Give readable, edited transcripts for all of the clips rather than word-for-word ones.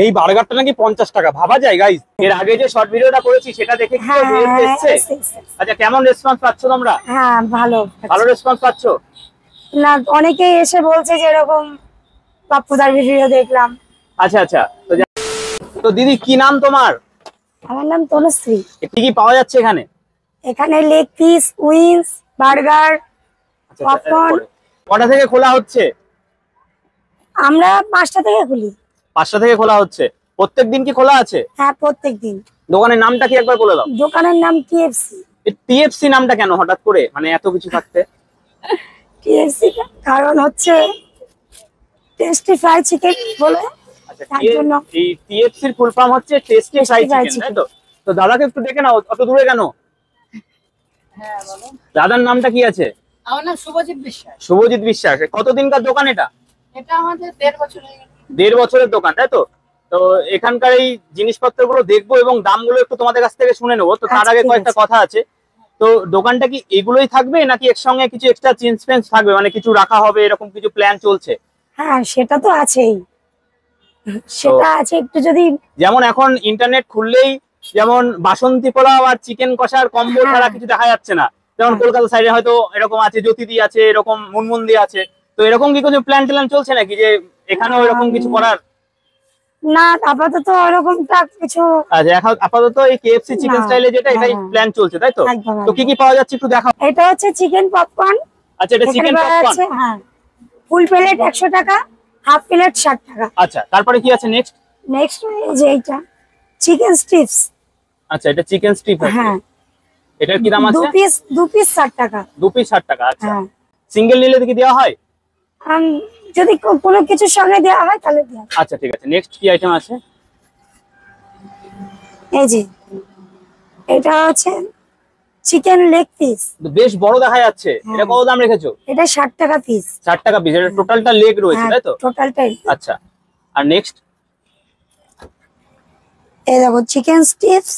এই বার্গারটা নাকি 50 টাকা, ভাবা যায় গাইস। এর আগে যে শর্ট ভিডিওটা করেছি সেটা দেখে কি এসেছে? আচ্ছা, কেমন রেসপন্স পাচ্ছ তোমরা? হ্যাঁ, ভালো ভালো রেসপন্স পাচ্ছ না? অনেকেই এসে বলছে যে এরকম পাপ্পুদার ভিডিও দেখলাম। আচ্ছা আচ্ছা, তো দিদি কি নাম তোমার? আমার নাম তনুশ্রী। কি কি পাওয়া যাচ্ছে এখানে? এখানে leg piece, wings, burger, popcorn. কটা থেকে খোলা হচ্ছে? আমরা 5টা থেকে খুলি। 5টা থেকে খোলা হচ্ছে। প্রত্যেকদিন কি খোলা আছে? হ্যাঁ, প্রত্যেকদিন। দোকানের নামটা কি একবার বলে দাও। দোকানের নাম টিএফসি। টিএফসি নামটা কেন হঠাৎ করে, মানে এত কিছু থাকতে? টিএফসি কারণ হচ্ছে টেস্টি ফ্রাই চিকেন বলে। আচ্ছা, এই টিএফসির ফুল ফর্ম হচ্ছে টেস্টি ফ্রাই চিকেন, তাই তো? তো দাদাকে একটু দেখে নাও, অত দূরে কেন? হ্যাঁ, বলো। দাদার নামটা কি আছে? আমার নাম শুভজিৎ বিশ্বাস। শুভজিৎ বিশ্বাস। কতদিনকার দোকান এটা? এটা আমাদের 1.5 বছর হয়ে গেল। 1.5 বছরের দোকান, তাই তো? তো এখানকার এই জিনিসপত্রগুলো দেখবো এবং দামগুলো একটু তোমাদের কাছ থেকে শুনে নেবো। তো তার আগে কয়েকটা কথা আছে। তো দোকানটা কি এগুলোই থাকবে নাকি এর সঙ্গে কিছু এক্সট্রা চেঞ্জ ফেঞ্জ থাকবে, মানে কিছু রাখা হবে, এরকম কিছু প্ল্যান চলছে? হ্যাঁ, সেটা তো আছেই। সেটা আছে একটু, যদি যেমন এখন ইন্টারনেট খুললেই যেমন বাসন্তী পোলাও আর চিকেন কষার কম্বো ছাড়া কিছু দেখা যাচ্ছে না। যেমন কলকাতা সাইডে হয়তো এরকম আছে, জ্যোতিদি আছে, এরকম মুনমুন্দি আছে। তো এরকম কি কোনো প্ল্যান ট্যান চলছে নাকি যে এখানেও এরকম কিছু করার? না, আপাতত ওরকমটা কিছু। আচ্ছা, এখন আপাতত এই কেএফসি চিকেন স্টাইলে যেটা, এটাই প্ল্যান চলছে, তাই তো? তো কি কি পাওয়া যাচ্ছে একটু দেখাও। এটা হচ্ছে চিকেন পপকর্ন। আচ্ছা, এটা চিকেন পপকর্ন। হ্যাঁ, ফুল প্লেট 100 টাকা, হাফ প্লেট 60 টাকা। আচ্ছা, তারপরে কি আছে নেক্সট? নেক্সট যে এইটা চিকেন স্ট্রিপস। আচ্ছা, এটা চিকেন স্ট্রিপ। হ্যাঁ, এটার কি দাম আছে? 2 পিস 60 টাকা। 2 পিস 60 টাকা। আচ্ছা, সিঙ্গেল নিলে কি দেওয়া হয়? যদি কোনো কিছুর সঙ্গে দেওয়া হয় তাহলে দেওয়া। আচ্ছা, ঠিক আছে। নেক্সট কি আইটেম আছে? এই যে এটা হচ্ছে চিকেন লেগ পিস। বেশ বড় দেখা যাচ্ছে। এটা কত দাম রেখেছো? এটা 60 টাকা পিস। 60 টাকা পিস। এটা টোটালটা লেগ রয়েছে, তাই তো? টোটালটাই। আচ্ছা, আর নেক্সট? এই দেখো চিকেন স্ট্রিপস,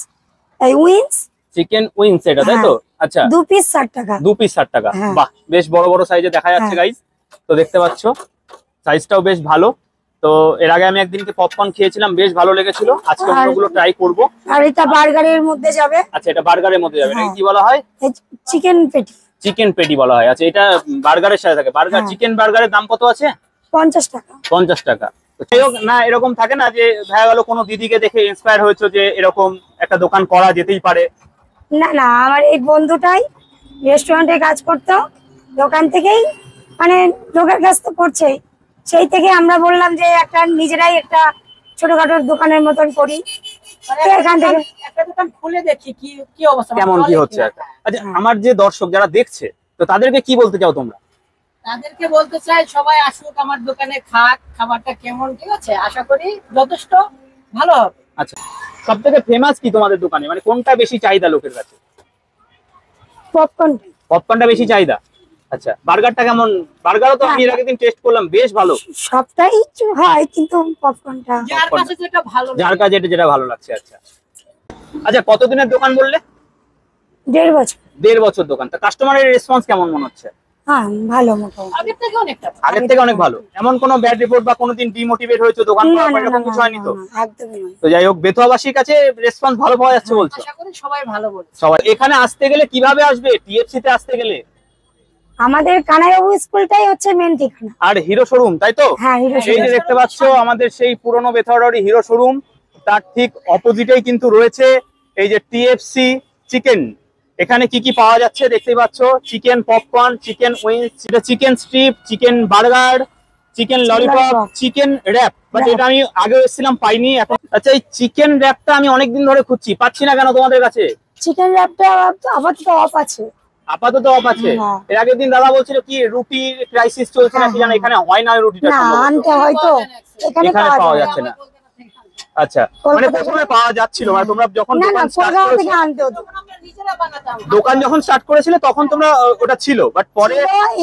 এই উইংস। চিকেন উইংস এটা, তাই তো? আচ্ছা, 2 পিস 60 টাকা। 2 পিস 60 টাকা। বাহ, বেশ বড় বড় সাইজে দেখা যাচ্ছে গাইস। তো দেখতে পাচ্ছ সাইজটাও বেশ ভালো। তো এর আগে আমি একদিনকে পপকর্ন খেয়েছিলাম, বেশ ভালো লেগেছিল। আজকে অন্যগুলো ট্রাই করব। আর এটা বার্গারের মধ্যে যাবে। আচ্ছা, এটা বার্গারের মধ্যে যাবে। এটা কি বলা হয়? চিকেন পেটি। চিকেন পেটি বলা হয়। আচ্ছা, এটা বার্গারের সাথে থাকে। বার্গার চিকেন বার্গারের দাম কত আছে? 50 টাকা। 50 টাকা। যাই হোক, না এরকম থাকে না যে দেখা গেল কোনো দিদিকে দেখে ইন্সপায়ার হয়েছে যে এরকম একটা দোকান করা যেতেই পারে? না না, আমার এই বন্ধুটাই রেস্টুরেন্টে কাজ করতো, দোকান থেকেই মানে লোকের কাছ তো করছেই, সেই থেকে আমরা বললাম যে একটা নিজেরাই একটা ছোটখাটো দোকানের মতন করি। এখান থেকে একটা দোকান খুলে দেখি কি কি অবস্থা, কেমন কি হচ্ছে। আচ্ছা, আমার যে দর্শক যারা দেখছে, তো তাদেরকে কি বলতে চাও তোমরা? তাদেরকে বলতে চাই সবাই আসুক আমার দোকানে, খাক, খাবারটা কেমন, ঠিক আছে? আশা করি যথেষ্ট ভালো হবে। আচ্ছা, সবথেকে ফেমাস কি তোমাদের দোকানে, মানে কোনটা বেশি চাহিদা লোকের কাছে? পপকর্ন। পপকর্নটা বেশি চাহিদা। আচ্ছা, বার্গারটা কেমন? বার্গারও তো আমি এর আগের দিন টেস্ট করলাম, বেশ ভালো। সবটাই হয় কিন্তু পপকর্নটা যার কাছে যেটা ভালো, যার কাছে যেটা ভালো লাগছে। আচ্ছা আচ্ছা, কতদিনের দোকান বললে? 1.5 বছর। 1.5 বছর দোকান। তা কাস্টমারের রেসপন্স কেমন মনে হচ্ছে? হ্যাঁ, ভালো মোটামুটি। আগের থেকে অনেকটা। আগের থেকে অনেক ভালো। এমন কোনো ব্যাড রিপোর্ট বা কোনোদিন ডিমোটিভেট হয়েছে দোকান করার পর, এরকম কিছু হয়নি তো? একদমই নয়। তো যাই হোক, বেতুয়াবাসীর কাছে রেসপন্স ভালো পাওয়া যাচ্ছে বলছো? আশা করি সবাই ভালো বলছে। সবাই এখানে আসতে গেলে কিভাবে আসবে? টিএফসি তে আসতে গেলে আমাদের কানাইবাবু স্কুলটাই হচ্ছে মেন ঠিকানা। আর হিরো শোরুম, তাই তো? হ্যাঁ, হিরো এই যে দেখতে পাচ্ছ আমাদের সেই পুরনো বেথুয়াডারি হিরো শোরুম, তার ঠিক অপোজিটেই কিন্তু রয়েছে এই যে টিএফসি চিকেন। এখানে কি কি পাওয়া যাচ্ছে দেখতেই পাচ্ছ। Chicken popcorn, chicken wings, chicken strip, chicken burger, chicken lollipop, chicken rap. But এটা আমি আগে এসেছিলাম, পাইনি এখন। আচ্ছা, এই চিকেন র‍্যাপটা আমি অনেকদিন ধরে খুঁজছি, পাচ্ছি না কেন তোমাদের কাছে? চিকেন র‍্যাপটা আপাতত অফ আছে। আপাতত অফ আছে। এর আগের দিন দাদা বলছিল কি রুটির ক্রাইসিস চলছে নাকি জানো, এখানে হয় না রুটিটা? না, আনতে হয়তো এখানে পাওয়া যাচ্ছে না। আচ্ছা, মানে প্রথমে পাওয়া যাচ্ছিল, মানে তোমরা যখন দোকান স্টার্ট করেছিলে, দোকান যখন স্টার্ট করেছিলে তখন তোমরা ওটা ছিল, বাট পরে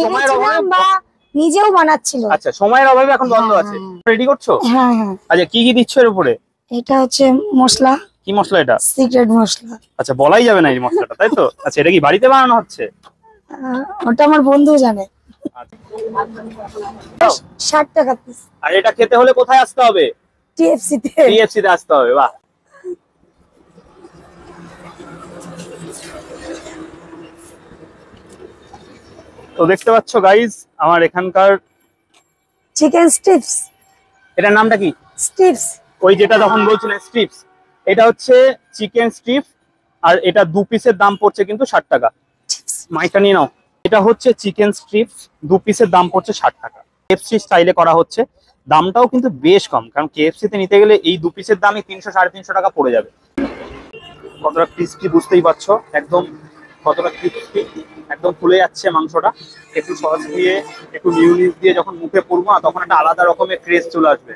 সময়ের অভাবে নিজেও বানাচ্ছিল। আচ্ছা, সময়ের অভাবে এখন বন্ধ আছে। রেডি করছো? হ্যাঁ হ্যাঁ। আচ্ছা, কি কি দিচ্ছ এর উপরে? এটা হচ্ছে মশলা। কি মশলা এটা? সিক্রেট মশলা। আচ্ছা, বলাই যাবে না এই মশলাটা, তাই তো? আচ্ছা, এটা কি বাড়িতে বানানো হচ্ছে? ওটা আমার বন্ধু জানে। 60 টাকা পিস। আর এটা খেতে হলে কোথায় আসতে হবে? টিএফসি তে। টিএফসি তে আসতে হবে, বাহ। তো দেখতে পাচ্ছ গাইজ আমার এখানকার চিকেন স্ট্রিপস। এটার নামটা কি? স্ট্রিপস। ওই যেটা তখন বলছিলেন স্ট্রিপস, এটা হচ্ছে চিকেন স্ট্রিপ, আর এটা 2 পিসের দাম পড়ছে কিন্তু 60 টাকা। মাইকটা নিয়ে নাও। এটা হচ্ছে চিকেন স্ট্রিপস, 2 পিসের দাম পড়ছে 60 টাকা। কেএফসি স্টাইলে করা হচ্ছে, দামটাও কিন্তু বেশ কম, কারণ কেএফসি তে নিতে গেলে এই 2 পিসের দামই 300-350 টাকা পড়ে যাবে। কতটা ক্রিস্পি বুঝতেই পারছো, একদম কতটা ক্রিস্পি, একদম ফুলে যাচ্ছে মাংসটা। একটু সস দিয়ে একটু মিউনিস দিয়ে যখন মুখে পড়বো না, তখন একটা আলাদা রকমের ক্রেজ চলে আসবে।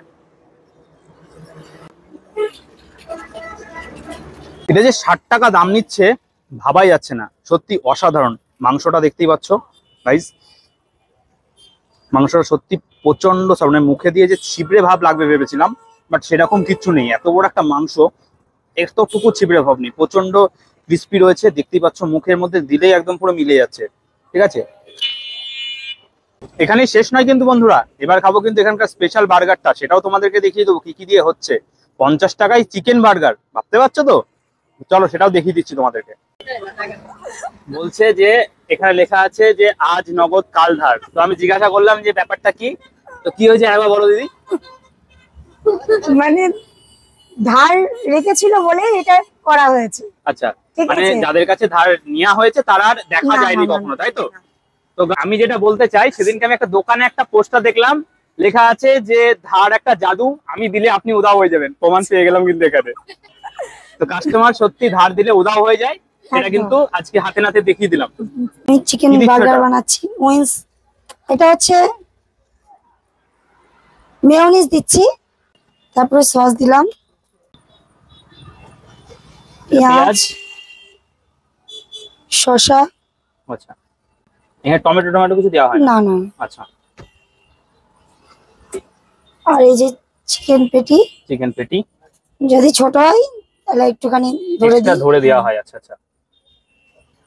এটা যে 60 টাকা দাম নিচ্ছে ভাবাই যাচ্ছে না, সত্যি অসাধারণ। মাংসটা দেখতেই পাচ্ছ গাইস, মাংসটা সত্যি প্রচন্ড, মানে মুখে দিয়ে যে ছিবড়ে ভাব লাগবে ভেবেছিলাম, বাট সেরকম কিচ্ছু নেই। এত বড় একটা মাংস, এতটুকু ছিবড়ে ভাব নেই, প্রচন্ড ক্রিস্পি রয়েছে। দেখতেই পাচ্ছ মুখের মধ্যে দিলেই একদম পুরো মিলে যাচ্ছে। ঠিক আছে, এখানেই শেষ নয় কিন্তু বন্ধুরা, এবার খাবো কিন্তু এখানকার স্পেশাল বার্গারটা, সেটাও তোমাদেরকে দেখিয়ে দেবো কি কি দিয়ে হচ্ছে। 50 টাকায় চিকেন বার্গার, ভাবতে পারছো তো? চলো সেটাও দেখিয়ে দিচ্ছি তোমাদেরকে। বলছে যে এখানে লেখা আছে যে আজ নগদ কাল ধার। তো আমি জিজ্ঞাসা করলাম যে ব্যাপারটা কি, তো কি হয়েছে একবার বলো দিদি। মানে ধার রেখেছিল বলে এটা করা হয়েছে। আচ্ছা, ঠিক মানে আছে। যাদের কাছে ধার নেওয়া হয়েছে তারা আর দেখা না, যায়নি না, না, কখনো, তাই তো? না। তো আমি যেটা বলতে চাই, সেদিনকে আমি একটা দোকানে একটা পোস্টার দেখলাম, লেখা আছে যে ধার একটা জাদু, আমি দিলে আপনি উধাও হয়ে যাবেন। প্রমাণ পেয়ে গেলাম কিন্তু এখানে। তো কাস্টমার সত্যি ধার দিলে উধাও হয়ে যায়, সেটা একদম। কিন্তু আজকে হাতে নাতে দেখিয়ে দিলাম। আমি চিকেন কি দিচ্ছ বার্গার এটা? বানাচ্ছি, উইংস। এটা হচ্ছে মেয়োনিজ দিচ্ছি, তারপরে সস দিলাম, পেঁয়াজ, শসা। আচ্ছা, এখানে টমেটো কিছু দেওয়া হয় না? না না। আচ্ছা, আর এই যে চিকেন পেটি, চিকেন পেটি যদি ছোট হয় তাহলে একটুখানি ধরে এক্সট্রা দিই। ধরে দেওয়া হয়। আচ্ছা আচ্ছা,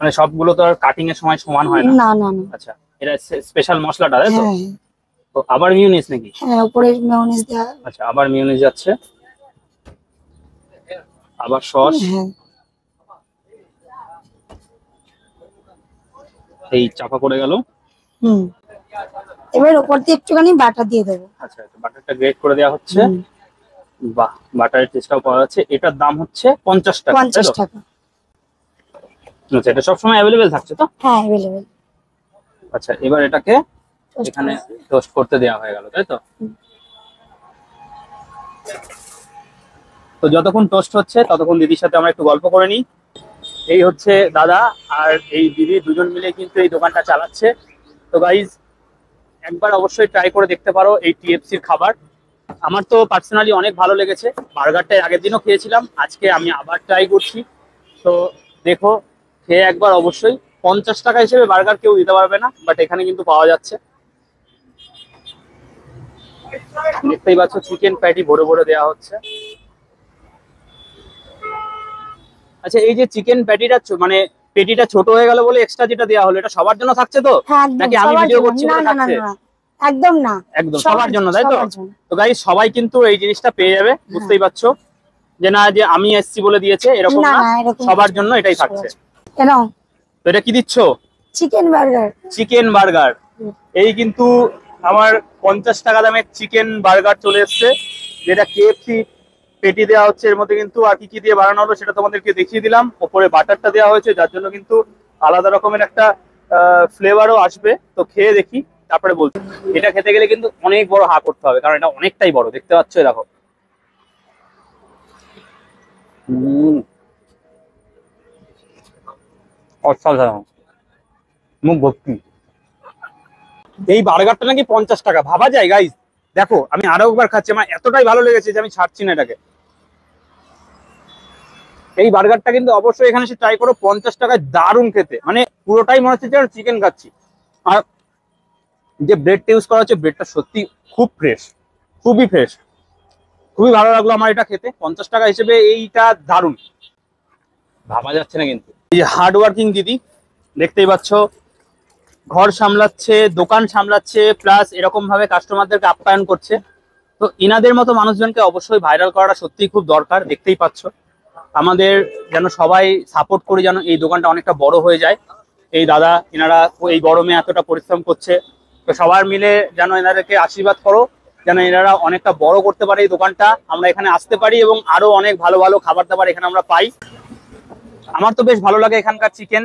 মানে সবগুলো তো আর কাটিং এর সময় সমান হয় না। না না না। আচ্ছা, এটা স্পেশাল মশলাটা, তাই তো? হ্যাঁ তো আবার মিউনিস নাকি? হ্যাঁ, উপরে মেয়োনিজ দেওয়া। আচ্ছা, আবার মিউনিস যাচ্ছে, আবার সস, হ্যাঁ, এই চাপা পড়ে গেল। হুম। এবার উপর দিয়ে একটুখানি বাটার দিয়ে দেবো। আচ্ছা, বাটারটা গ্রেট করে দেওয়া হচ্ছে। হুম। বাহ, বাটারের টেস্টটাও পাওয়া যাচ্ছে। এটার দাম হচ্ছে 50 টাকা, তাই 50 তো? টাকা। আচ্ছা, এটা সবসময় অ্যাভেলেবেল থাকছে তো? হ্যাঁ, অ্যাভেলেবেল। আচ্ছা, এবার এটাকে এখানে টোস্ট করতে দেওয়া হয়ে গেল, তাই তো? তো যতক্ষণ টোস্ট হচ্ছে ততক্ষণ দিদির সাথে আমরা একটু গল্প করে নিই। এই হচ্ছে দাদা আর এই দিদি, দুজন মিলে কিন্তু এই দোকানটা চালাচ্ছে। তো গাইজ একবার অবশ্যই ট্রাই করে দেখতে পারো এই টিএফসির খাবার। আমার তো পার্সোনালি অনেক ভালো লেগেছে। বার্গারটা আগের দিনও খেয়েছিলাম, আজকে আমি আবার ট্রাই করছি। তো দেখো, খেয়ে একবার অবশ্যই। 50 টাকা হিসেবে বার্গার কেউ দিতে পারবে না, বাট এখানে কিন্তু পাওয়া যাচ্ছে। দেখতেই পাচ্ছ চিকেন প্যাটি ভরে ভরে দেওয়া হচ্ছে। আচ্ছা, এই যে চিকেন প্যাটিটা মানে পেটিটা ছোট হয়ে গেল বলে এক্সট্রা যেটা দেওয়া হলো, এটা সবার জন্য থাকছে তো? হ্যাঁ, একদম নাকি আমি সবার ভিডিও জন্য। করছি না বলে না না থাকছে? না, একদম না, একদম সবার জন্য, তাই তো? সবার জন্য। তো গাইস সবাই কিন্তু এই জিনিসটা পেয়ে যাবে, বুঝতেই পারছো যে না যে আমি এসছি বলে দিয়েছে এরকম না না, না, এরকম সবার কিছু জন্য না, এটাই সবার থাকছে। জন্য। কেন? তো এটা কি দিচ্ছ? Chicken burger. Chicken burger. এই কিন্তু আমার 50 টাকা দামের চিকেন বার্গার চলে এসছে, যেটা কেএফসি পেটি দেওয়া হচ্ছে। এর মধ্যে কিন্তু আর কি কি দিয়ে বানানো হলো সেটা তোমাদেরকে দেখিয়ে দিলাম। ওপরে বাটারটা দেওয়া হয়েছে, যার জন্য কিন্তু আলাদা রকমের একটা ফ্লেভারও আসবে। তো খেয়ে দেখি, তারপরে বলছি। এটা খেতে গেলে কিন্তু অনেক বড় হা করতে হবে, কারণ এটা অনেকটাই বড়, দেখতে পাচ্ছ, দেখো। অসাধারণ, মুখ ভর্তি। এই বার্গারটা নাকি 50 টাকা, ভাবা যায় গাইস। দেখো আমি আরো একবার খাচ্ছি, আমার এতটাই ভালো লেগেছে যে আমি ছাড়ছি না এটাকে। এই বার্গারটা কিন্তু অবশ্যই এখানে এসে ট্রাই করো, 50 টাকায় দারুণ খেতে, মানে পুরোটাই মনে হচ্ছে যে চিকেন খাচ্ছি। আর যে ব্রেডটা ইউজ করা হচ্ছে, ব্রেডটা সত্যি খুব ফ্রেশ, খুবই ফ্রেশ, খুবই ভালো লাগলো আমার এটা খেতে। 50 টাকা হিসেবে এইটা দারুণ, ভাবা যাচ্ছে না। কিন্তু এই যে হার্ড ওয়ার্কিং দিদি, দেখতেই পাচ্ছ, ঘর সামলাচ্ছে, দোকান সামলাচ্ছে, প্লাস এরকম ভাবে কাস্টমারদেরকে আপ্যায়ন করছে। তো তো ইনাদের মতো মানুষজনকে অবশ্যই ভাইরাল করাটা সত্যিই খুব দরকার। দেখতেই পাচ্ছ আমাদের যেন সবাই সাপোর্ট করে যেন এই দোকানটা অনেকটা বড় হয়ে যায়। এই দাদা এনারা এই গরমে এতটা পরিশ্রম করছে, তো সবার মিলে যেন এনাদেরকে আশীর্বাদ করো যেন এনারা অনেকটা বড় করতে পারে এই দোকানটা, আমরা এখানে আসতে পারি এবং আরো অনেক ভালো ভালো খাবার দাবার এখানে আমরা পাই। আমার তো বেশ ভালো লাগে এখানকার চিকেন,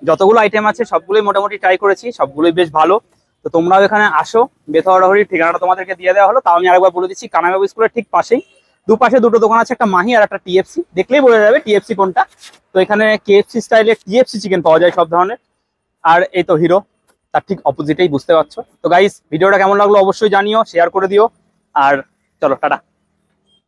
যতগুলো আইটেম আছে সবগুলোই মোটামুটি ট্রাই করেছি, সবগুলোই বেশ ভালো। তো তোমরাও এখানে আসো, বেথুয়াডাহরির ঠিকানাটা তোমাদেরকে দিয়ে দেওয়া হলো। তাও আমি আরেকবার বলে দিচ্ছি, কানাইবাবু স্কুলের ঠিক পাশেই দুপাশে দুটো দোকান আছে, একটা মাহি আর একটা টিএফসি, দেখলেই বোঝা যাবে টিএফসি কোনটা। তো এখানে কেএফসি স্টাইলের টিএফসি চিকেন পাওয়া যায় সব ধরনের। আর এই তো হিরো, তার ঠিক অপোজিটেই, বুঝতে পারছো। তো গাইস ভিডিওটা কেমন লাগলো অবশ্যই জানিও, শেয়ার করে দিও, আর চলো টাটা।